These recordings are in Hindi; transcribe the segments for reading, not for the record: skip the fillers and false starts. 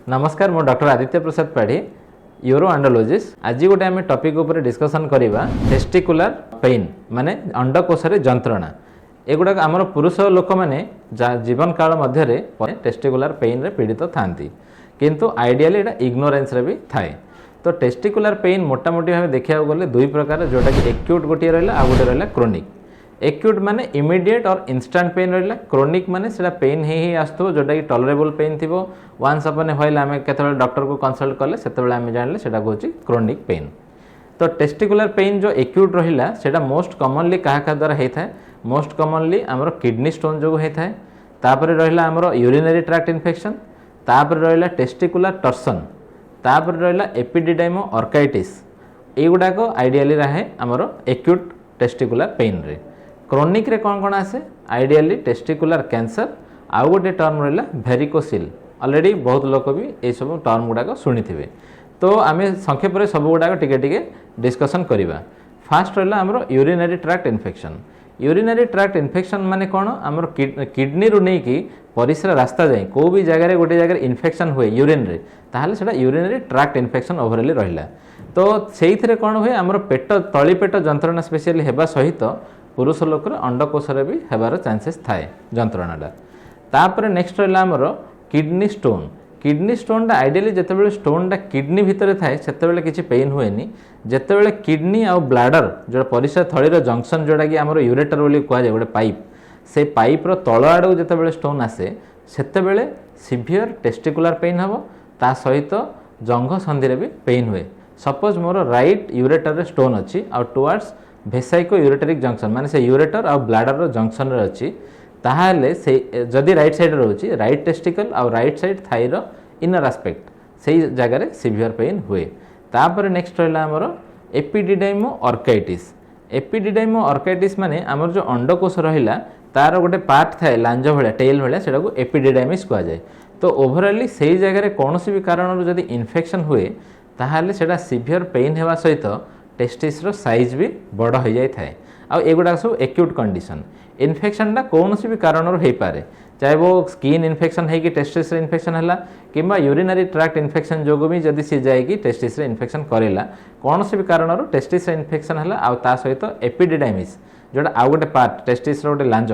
नमस्कार मो डॉक्टर आदित्य प्रसाद पाढ़ी यूरो एंडोलॉजिस्ट। आज गोटे आम टॉपिक उपर डिस्कशन करवा टेस्टिकुलर पेन माने अंडकोश जंत्रणा। एगुड़ा आमर पुरुष लोक मैंने जीवन काल मध्य टेस्टिकुलर पेन रे पीड़ित थांती किंतु आइडियली एटा इग्नोरेंस रे भी थाए। तो टेस्टिकुलर पेन मोटामोटी भाव देखा गले दुई प्रकार जोटा कि एक्यूट गोटे रहा आ गोटे रहा क्रोनिक। एक्यूट माने इमिडिएट और इंस्टांट पेन रहा। क्रोनिक माने सेटा पेन ही आसो जोटा कि टलरेबल पेन थी वन्स अपन व्हाइल आम केतबेले डॉक्टर को कंसल्ट कले सेतबेले आम जानले सेटा कहूँ क्रोनिक पेन। तो टेस्टिकुलर पेन जो एक्यूट रहा सेटा मोस्ट कॉमनली क्या द्वारा होता है? मोस्ट कॉमनली आमर किडनी स्टोन जो होता है, तापर रहा आमर यूरिनरी ट्रैक्ट इन्फेक्शन, तापर रहा टेस्टिकुलर टर्सन, तापर रहा एपिडिडाइमो ऑर्काइटिस। एगुड़ाक आइडियली रहे आमर एक्यूट टेस्टिकुलर पेन रे। क्रोनिक रे कौन कौन आसे? आइडियली टेस्टिकुलर कैंसर आउ गोटे टर्म रहा भेरिकोसिल। ऑलरेडी बहुत लोग भी ये सब टर्म गुड़ाक शुणी थे। तो आम संक्षेप में सब गुड़ाक टिके डिस्कसन करवा। फास्ट रहा आमर urinary tract infection. Urinary tract infection माने कौन? आमर किडनी रू नहीं कि परिस्रा रास्ता जाए को भी जगह गोटे जगह इन्फेक्शन हुए यूरिन रे, ताहले सेटा यूरिनरी ट्रैक्ट इन्फेक्शन ओवरऑल रहिला। तो सेइथिरे कौन हुए? आमर पेट तली पेट जंत्रणा स्पेशली हेबा सहित पुरुष लोकर अंडकोश भी हेबार चांसेस थाए जंत्रणाटा। तापर नेक्स्ट रहा आमर किडनी स्टोन। किडनी स्टोनटा आइडियली जितेबाला स्टोनटा किडनी भितर थाए सेतेबाला किछि पेन हुएनी। जितेबाला किडनी आउ ब्लाडर जो परिस्रा थलीर जंक्शन जोटा कि आमर यूरेटर बोली कहुए गोटे पाइप, से पाइप्र तल आड़ू जितेबाला स्टोन आसे सेतेबाला सिवियर टेस्टिकुलर पेन हम ता सहित जंघ संधि भी पेन हुए। Suppose more right ureter stone अच्छी आउ टुवर्ड्स भेसाइको यूरेटरिक जंक्शन माने से यूरेटर आ ब्लाडर जंक्शन रे अच्छी, ताहले से जदि राइट साइड रोची राइट टेस्टिकल आ राइट साइड थाइर इनर एस्पेक्ट से जगह सिवियर पेन हुए। तापर नेक्स्ट रहा आमर एपिडिडाइमो ऑर्काइटिस। एपिडिडाइमो ऑर्काइटिस माने आमर जो अंडकोश रहिला तार गोटे पार्ट थाए लांज भाया टेल भाया सेटा को एपिडिडाइमिस कहा जाए। तो ओवरऑली से जगह कौन भी कारण जदि इन्फेक्शन हुए ताहले सेटा सिवियर पेन हेबा सहित टेस्टिस रो साइज भी बड़ हो जाए थाए। आ एगुड़ा सब एक्यूट कंडीशन। इन्फेक्शनटा कौन भी कारण हो पारे, चाहे वो स्किन इन्फेक्शन है कि टेस्टिस इन्फेक्शन है कि यूरिनरी ट्रैक्ट इन्फेक्शन जो भी जदि सी जाए कि टेस्टिस इन्फेक्शन करेला कौन भी कारण टेस्टिस इन्फेक्शन है आ सहित एपिडिडाइमिस जोटा आउ गोटे पार्ट टेस्टिस गोटे लांज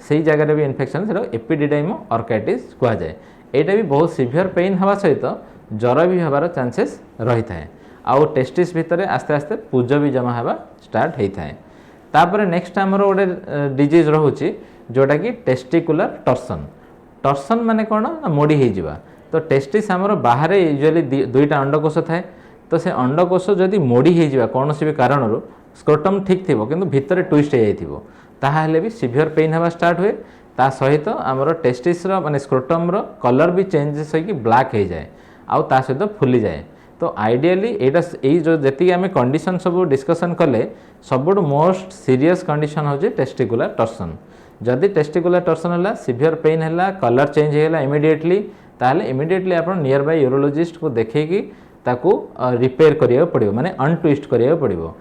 से जगह भी इन्फेक्शन से एपिडिडाइमो ऑर्काइटिस कहा जाए। यहाँ भी बहुत सिवियर पेन हवा सहित ज्वर भी हबार चांसेस रही थाए। आउ टेस्टिस भितर आस्ते आस्ते पूज भी जमा हवा स्टार्ट होता है। तापर नेक्स्ट आमर गोटे डिजीज रोचे जोटा कि टेस्टिकुलर टर्सन। टर्सन माने कौन? मोड़ी हो जावा। तो टेस्टिस आमर बाहर यूजुअली दुईटा अंडकोश थाए। तो से अंडकोश जदि मोड़ी हो जावा कौन भी कारण स्क्रोटम ठीक थी किंतु भितर ट्विस्ट हो ताहले भी सिवियर पेन हवा स्टार्ट हुए। ता सहित आमर टेस्टिस माने स्क्रोटम कलर भी चेंजेस होगी ब्लैक हो जाए आउ ता सहित फुली जाए। तो आइडियली यही जो जी आम कंडीशन सब डिस्कसन कले सबुठ मोस्ट सीरियस कंडीशन हूँ टेस्टिकुलर टर्सन। जदि टेस्टिकुलर टर्सन है सिवियर पेन है कलर चेंज होगा इमिडिएटली ताहले इमिडिएटली आप नियर बाय यूरोलॉजिस्ट को देखिए ताकू रिपेयर करिया पड़िबो माने अनट्विस्ट करिया पड़िबो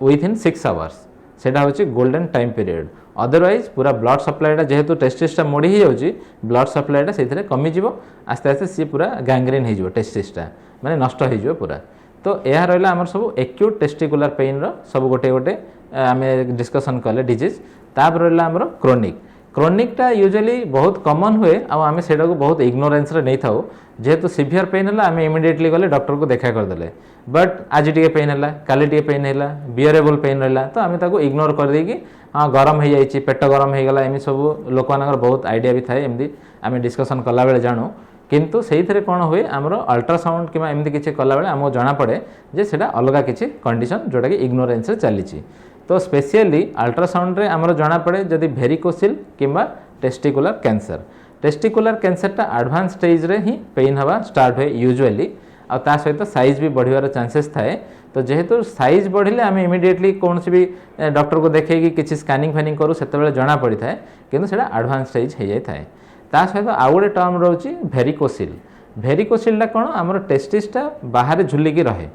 विथिन 6 आवर्स। सेटा होची गोल्डन टाइम पीरियड। अदरवाइज पूरा ब्लड सप्लाईटा जेहेतु टेस्टिसटा मोड़ी हो जाउची ब्लड सप्लाईटा से कमी जीवो आस्ते आस्ते सी पूरा गैंग्रीन हो टेस्टिसटा माने नष्ट हो पूरा। तो यह रहा आमर सब एक्यूट टेस्टिकुलर पेन सब गोटे गोटे आम डिस्कसन कले डिजीज। तापर रहा आमर क्रोनिक। क्रोनिकटा यूजुअली बहुत कमन हुए आम से बहुत इग्नोरेंस नहीं था। जेहेतु सिवियर पेन है आम इमिडिएटली गले डॉक्टर को देखा करदे बट आज टी पेन है काली टी पेन है बियरेबल पेन रहा तो आम इग्नोर कर देकी हाँ गरम हो जाए पेट गरम हो गला एम सब लोक मान बहुत आइडिया भी थाए एमती आम डिस्कसन कला बेले जानू। किंतु से कौन हुए आमर अल्ट्रासाउंड कि एमती किसी कला बेले आमको जना पड़े जे सेटा अलग किसी कंडीशन जोटा कि इग्नोरेंस चली। तो स्पेशली अल्ट्रासाउंड रे आमर जना पड़े जदि भेरिकोसिल किंबा टेस्टिकुलर कैंसर। टेस्टिकुलर कैंसरटा एडवांस स्टेज रे ही पेन हवा स्टार्ट हुए यूजुअली आ ता सहित साइज भी बढ़ियार चांसेस थाए। तो जेहेतु साइज बढ़िले आम इमिडिएटली कौन भी डॉक्टर को देखे कि स्कानिंग फैनिंग करूँ से जना पड़ी थाए किंतु सेटा एडवांस स्टेज हो जाए। ता सहित आउ गोटे टर्म रोची भेरिकोसिल। भेरिकोसिलटा कौन? आमर टेस्टिसटा बाहर झुलिकी रहे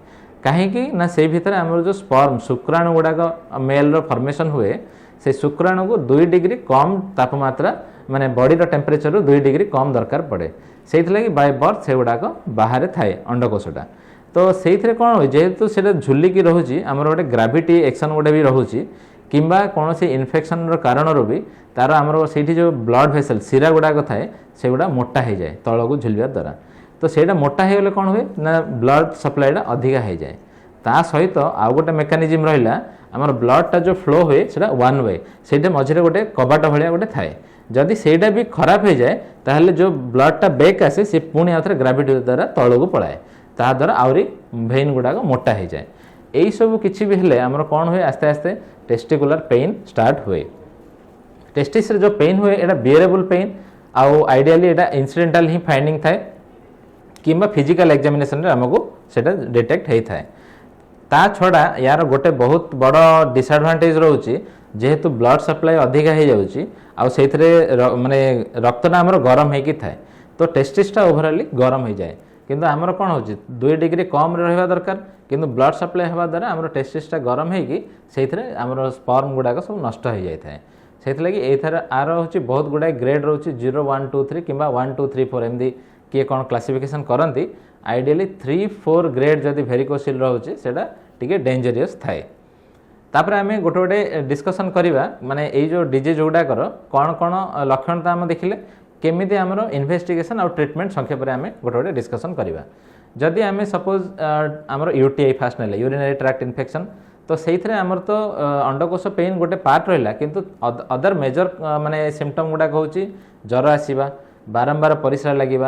कहीं ना से भितर आमर जो स्पर्म शुक्राणु गुड़ाक मेल फॉर्मेशन हुए से शुक्राणु को 2 डिग्री कम तापमात्रा माने बॉडी टेम्परेचर 2 डिग्री कम दरकार पड़े। से बाय बर्थ से गुड़ाक बाहर थाए अंडकोशटा तो से कौन हुए जेहेतु से झुलिकी रोचे आमर गोटे ग्राविटी एक्शन गोटे भी रोचे किंबा कौन से इन्फेक्शन कारण भी तार आमर से जो ब्लड भेसल सिरा गुड़ाक थाए से गुड़ा मोटा हो जाए तल को झुलवा द्वारा तो सेटा मोटा हो गले कौन हुए ना ब्लड सप्लाईटा अधिका हो जाए ता सहित आउ गोटे मेकानिजम रहा आमर ब्लडटा जो फ्लो हुए से वन वे से मझे गोटे कबाट भाया गोटे थाए जदि सेटा भी खराब हो जाए ताहले जो ब्लडटा बैक आसे से पुणी आउ थे ग्राविटी द्वारा तल को पलाए ता द्वारा आहरी भेन गुड़ाक मोटा हो जाए यही सब किसी भी हेले आमर कौन हुए आस्ते आस्ते टेस्टिकुलर पेन स्टार्ट हुए टेस्टिस जो पेन हुए एटा बियरेबल पेन आउ आइडियली एटा इन्सिडेंटाल ही फाइंडिंग थाए किंबा फिजिकल एग्जामिनेशन रे हमको सेटा डिटेक्ट होता है ता छड़ा यार गोटे बहुत बड़ डिसएडवांटेज रोचे जेहेतु ब्लड सप्लाई अधिका हो जाऊँगी आउ से माने रक्तटा आमर गरम होगी थाए तो टेस्टिसटा ओभरअली गरम हो जाए किंतु आमर कौन हो 2 डिग्री कम रहा दरकार किंतु ब्लड सप्लाई हवा द्वारा आमर टेस्टिसटा गरम होगी से आमर स्पर्म गुड़ाक सब नष्ट हो जाए से एथर आर हूँ बहुत गुड़ाए ग्रेड रोचे 0 1 2 3 कि 1 2 3 4 एमती किए कौन क्लासिफिकेशन करती आइडियली 3 4 ग्रेड जदि भेरिकोसिल रोचे सेटा टिके डेंजरियस थाए तापर आम गोटे गोटे डिस्कसन करवा माने ये जो डिजीज गुड़ाकर कौन कौन लक्षण तो आम देखिले केमिति आमर इन्वेस्टिगेशन और ट्रिटमेंट संक्षेप आम गोटे गोटे डिस्कसन करवा जदि आम सपोज आमर यूटीआई फास्ट ना यूरिनरी ट्रैक्ट इन्फेक्शन तो से आमर तो अंडकोश पेन गोटे पार्ट रहा किंतु अदर मेजर माने सिम्पटम गुड़ाक हूँ ज्वर आसवा बारंबार परिस्रा लगे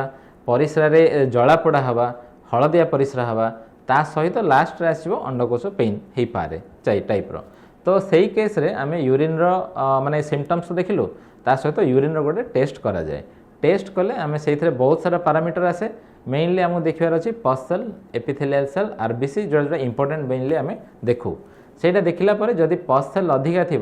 परिस्रा जलापोड़ा हवा हलदिया परिस्रा हवा ता सहित लास्ट आसो अंडकोश पेन हो पारे टाइप रो तो सही केस रे आम यूरिन माने सिम्पटम्स देखिलु ता सहित यूरिन गोटे टेस्ट करा जाए टेस्ट कले आम से बहुत सारा पारामीटर आसे मेनली आमको देखार अच्छी पस सेल एपिथेलियल सेल आरबीसी जो इंपोर्टेंट मेनली आम देखू से देखला जदि पस सेल अधिका थी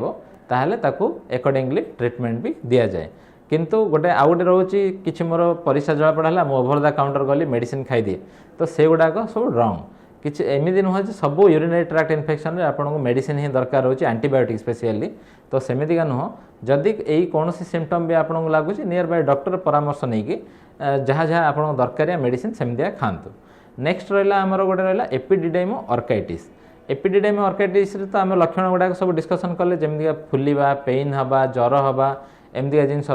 ताहले ताकू एकॉर्डिंगली ट्रीटमेंट भी दि जाए किंतु गोटे आउ गोटे रोचे कि मोर परिस्रा जला पड़ा मु ओभर द काउंटर गली मेडिसिन खाईदिए तो से गुड़ाक सब रंग किसी एमती नुह सब यूरिनरी ट्रैक्ट इन्फेक्शन आपको मेडिसिन ही दरकार रोचे आंटीबायोटिक स्पेशली तो सेमतिका नुह जदि यही कौन सिम्पटम भी आपको लगुच नियर बाय डॉक्टर परामर्श नहीं कि जहाँ जहाँ आपको दरकार मेडिसिन सेमतिया खातु नेक्स्ट रहा आमर गोटे रहा एपिडिडाइमो अर्काइटिस एपिडिडाइमो अर्काइटिस तो आम लक्षण गुड़ाक सब डिस्कसन कले जमीका फुलवा पेन हवा ज्वर हवा एमती जिनस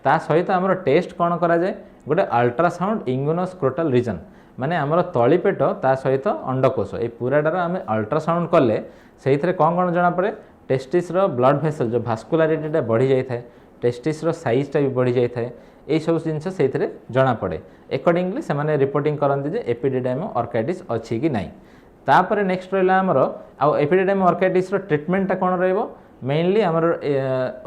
ता सहित आमर टेस्ट कौन करा जाए गोटे अल्ट्रासाउंड इंगुनोस्क्रोटल रीजन माने आमर तलीपेट ता सहित अंडकोश ये पूराटार आम अल्ट्रासाउंड कले से कौन कौन जना पड़े टेस्टिस ब्लड भेसल जो भास्कुलारिटीटा बढ़ी जाए टेस्टिस साइजटा भी बढ़ी जाए ये सब जिनस से जना पड़े एकॉर्डिंगली से रिपोर्टिंग करते एपिडिडाइमो अर्काइटिस अच्छी कि नाई तापर नेक्स्ट रहा आमर आउ एपिडिडाइमो अर्काइटिस ट्रीटमेंटा कौन रहिबो मेनली आमर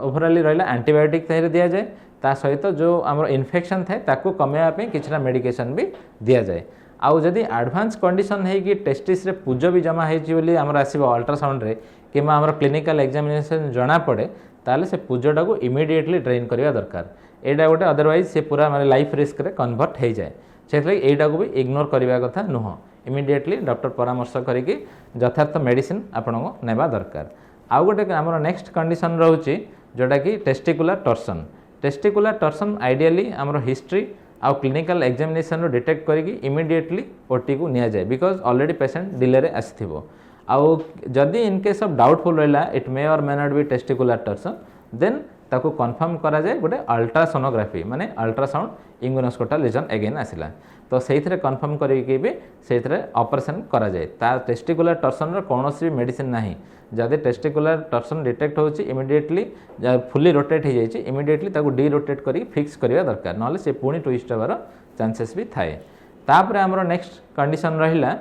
ओभरअली रहा आंटीबायोटिक दि जाए ता सहित जो आमर इन्फेक्शन थाए ताकू कमेवाई किछिटा मेडिकेशन भी दि जाए आउ जदि एडवांस कंडीशन है कि टेस्टिस रे पुज भी जमा होती आमर आसो अल्ट्रासाउंड रे कि आमर क्लिनिकल एग्जामिनेशन जना पड़े ताले से पुजटा को इमिडिएटली ड्रेन करवा दरकार एटा गोटे अदरवाइज से पूरा माने लाइफ रिस्क रे कन्वर्ट हो जाए से यहीटा को भी इग्नोर करवा कथा नुह इमिडिएटली डॉक्टर परामर्श करिकी यथार्थ मेडिसिन आपको नेबा दरकार आउ गोटे आमर नेक्स्ट कंडीशन रोचे जोटा कि टेस्टिकुलर टर्सन आइडियली आमर हिस्ट्री आउ क्लिनिकल एग्जामिनेशन डिटेक्ट करिकी इमिडिएटली ओटी को निया जाए बिकॉज ऑलरेडी पेशेंट डिले रे आसिथिबो आउ जदि इन केस ऑफ डाउटफुल रहा it may or may not be testicular torsion then ताको कन्फर्म करा जाए गोटे अल्ट्रासोनोग्राफी माने अल्ट्रासाउंड इंगुनोस्क्रोटल रीजन अगेन आसिला तो से कन्फर्म करिकी भी से ऑपरेशन करा जाए ता टेस्टिकुलर टर्सन कौन भी मेडिसिन नाही जदि टेस्टिकुलर टर्सन डिटेक्ट होची इमिडिएटली फुली रोटेट हो जाए इमिडिएटली ताको डी रोटेट करी फिक्स करवा दरकार ना से पुणी ट्विस्ट होवार चांसेस भी थाए तापर आमर नेक्स्ट कंडीशन रहिला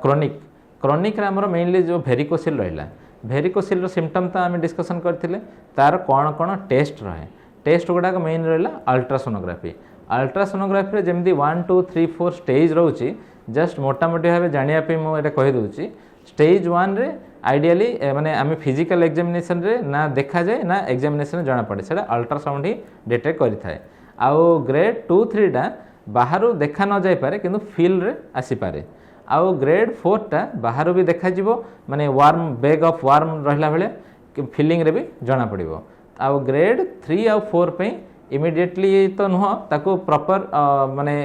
क्रोनिक आमर मेनली जो भेरिकोसिल रहिला भेरिकोसिल सिम्पटम तो आम डिस्कसन करथिले तार कौन कौन टेस्ट रहे टेस्ट गुड़ाक मेन रहा अल्ट्रासोनोग्राफी जमी 1 2 3 4 स्टेज रोचे जस्ट मोटामोटी भाव जानापी मुझे कहीदे स्टेज 1 रे आइडियली माने आम फिजिकल एग्जामिनेशन रे ना देखा जाए ना एग्जामिनेशन जना पड़े से अल्ट्रासाउंड ही डिटेक्ट करें आउ ग्रेड 2 3 टा बाहर देखा न जाए पारे किंतु फील रे आसी पारे आउ ग्रेड 4 टा बाहर भी देखा जीवो माने वार्म बैग ऑफ वार्म रहिला बेले फीलिंग रे भी जना पड़िबो आउ ग्रेड 3 आउ 4 पे इमिडिएटली तो नुह ताको प्रॉपर माने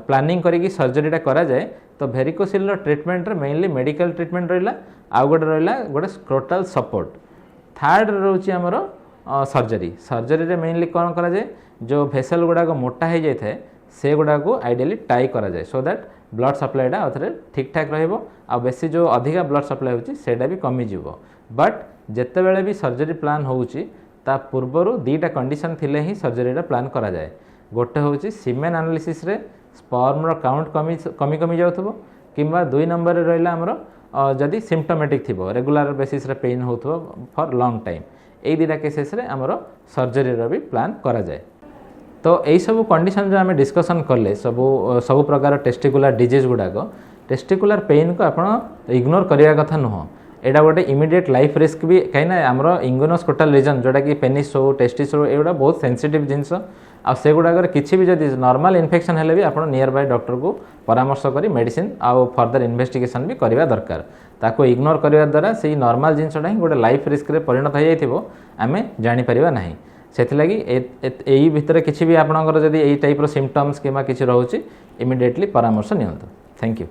प्लानिंग करिकी सर्जरीटा करा जाए तो भेरिकोसिल ट्रीटमेंट मेनली मेडिकल ट्रीटमेंट रहा आउ गोटे रहा गोटे स्क्रोटाल सपोर्ट थर्ड रोचे आमर सर्जरी रे मेनली कौन करा जाए जो भेसल गुड़ाक मोटा हो जाए थे से गुड़ा को आइडियली टाई करा जाए सो दैट ब्लड सप्लाईटा आउे ठीक ठाक रेसी जो अधिका ब्लड सप्लाई होटा भी कमिज बट जितेबले भी सर्जरी प्लान होउची ता पूर्वर दीटा कंडीशन थिले ही सर्जरीटा प्लान करा जाए गोटे हूँ सीमेन एनालिसिस रे स्पर्म काउंट कमी कमी जाउथबो किंबा 2 नंबर रे रहिला हमरो जदि सिम्पटोमेटिक थिबो रेगुलर बेसिस रे पेन होथबो फॉर लॉन्ग टाइम ए दीटा केसेस रे हमरो सर्जरी रो भी प्लान करा जाए। तो यही सब कंडीशन जो आम डिस्कसन कले सब प्रकार टेस्टिकुलर डिजीज गुड़ाक टेस्टिकुलर पेन को आप इग्नोर करने कथा नुह एटा गोटे इमिडिएट लाइफ रिस्क भी कहीं आमर इंगोनोस्क्रोटल रीजन जोटा कि पेनिस हो टेस्टिस हो एगुड़ा बहुत सेंसिटिव जिनस आ से गुड़ाकर किसी भी जदि नॉर्मल इन्फेक्शन हेले भी आप नियर बाय डॉक्टर को परामर्श करी मेडिसिन आउ फर्दर इन्वेस्टिगेशन भी करवा दरकार ताको इग्नोर करने द्वारा से नॉर्मल जिनसटा ही गोटे लाइफ रिस्क रे परिणत हो जाइथिबो आमे जानि परिबा नाही सेथिलागी एई भितर किछि भी आपनकर जदि एई टाइप रो सिम्पटम्स किमा किछि रहउची इमिडिएटली परामर्श नियंतु। Thank you.